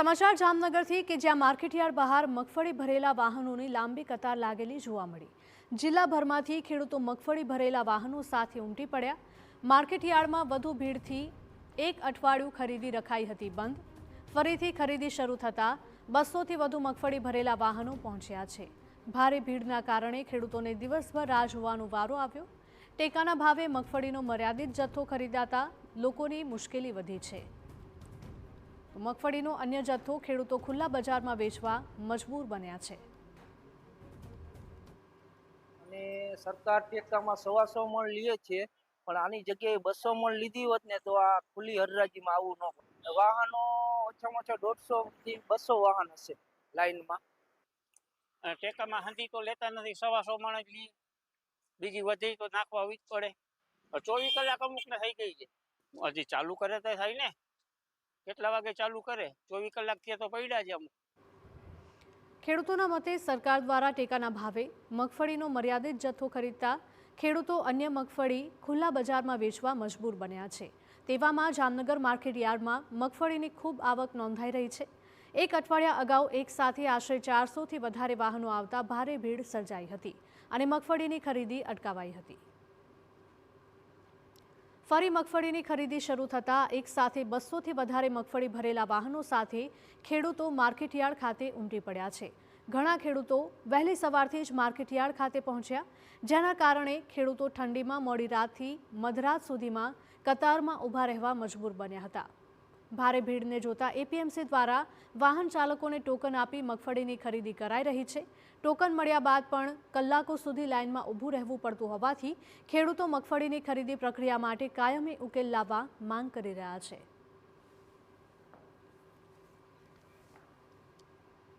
સમાચાર જામનગરથી કે જ્યાં માર્કેટયાર્ડ બહાર મગફળી ભરેલા વાહનોની લાંબી કતાર લાગેલી જોવા મળી। જિલ્લાભરમાંથી ખેડૂતો મગફળી ભરેલા વાહનો સાથે ઉમટી પડ્યા। માર્કેટયાર્ડમાં વધુ ભીડથી એક અઠવાડિયું ખરીદી રખાઈ હતી બંધ। ફરીથી ખરીદી શરૂ થતાં 200થી વધુ મગફળી ભરેલા વાહનો પહોંચ્યા છે। ભારે ભીડના કારણે ખેડૂતોને દિવસભર રાહ જોવાનો વારો આવ્યો। ટેકાના ભાવે મગફળીનો મર્યાદિત જથ્થો ખરીદાતા લોકોની મુશ્કેલી વધી છે। મગફળીનો અન્ય જથ્થો ખેડૂતો ખુલ્લા બજારમાં વેચવા મજબૂર બન્યા છે। અને સરકાર ટેકામાં 125 મણ લે છે, પણ આની જગ્યાએ 200 મણ લીધી હોત ને તો આ ખુલ્લી હરાજીમાં આવું ન પડે। વાહનો ઓછામાં ઓછા 150 થી 200 વાહન હશે લાઈનમાં। ટેકામાં હંધી તો લેતા નથી, 125 મણ જ લઈએ, બીજી વધે તો નાખવા આવી જ પડે। 24 કલાક અમુકને થઈ ગઈ છે, હજી ચાલુ કરે તો થાય ને, કેટલા વાગે ચાલુ કરે? 24 કલાક થયા તો પડ્યા છે અમુક। ખેડૂતોના મતે સરકાર દ્વારા ટેકાના ભાવે મગફળીનો મર્યાદિત જથ્થો ખરીદતા ખેડૂતો અન્ય મગફળી ખુલ્લા બજારમાં વેચવા મજબૂર બન્યા છે। તેવામાં જામનગર માર્કેટયાર્ડમાં મગફળીની ખૂબ આવક નોંધાઈ રહી છે। એક અઠવાડિયા અગાઉ એક સાથે આશરે 400થી વધારે વાહનો આવતા ભારે ભીડ સર્જાઈ હતી અને મગફળીની ખરીદી અટકાવાઈ હતી। ફરી મગફળીની ખરીદી શરૂ થતાં એક સાથે 200થી વધારે મગફળી ભરેલા વાહનો સાથે ખેડૂતો માર્કેટયાર્ડ ખાતે ઉમટી પડ્યા છે। ઘણા ખેડૂતો વહેલી સવારથી જ માર્કેટયાર્ડ ખાતે પહોંચ્યા, જેના કારણે ખેડૂતો ઠંડીમાં મોડી રાતથી મધરાત સુધીમાં કતારમાં ઊભા રહેવા મજબૂર બન્યા હતા। ભારે ભીડને જોતા એપીએમસી દ્વારા વાહન ચાલકોને ટોકન આપી મગફળીની ખરીદી કરાઈ રહી છે। ટોકન મળ્યા બાદ પણ કલાકો સુધી લાઇનમાં ઊભું રહેવું પડતું હોવાથી ખેડૂતો મગફળીની ખરીદી પ્રક્રિયા માટે કાયમી ઉકેલ લાવવા માંગ કરી રહ્યા છે।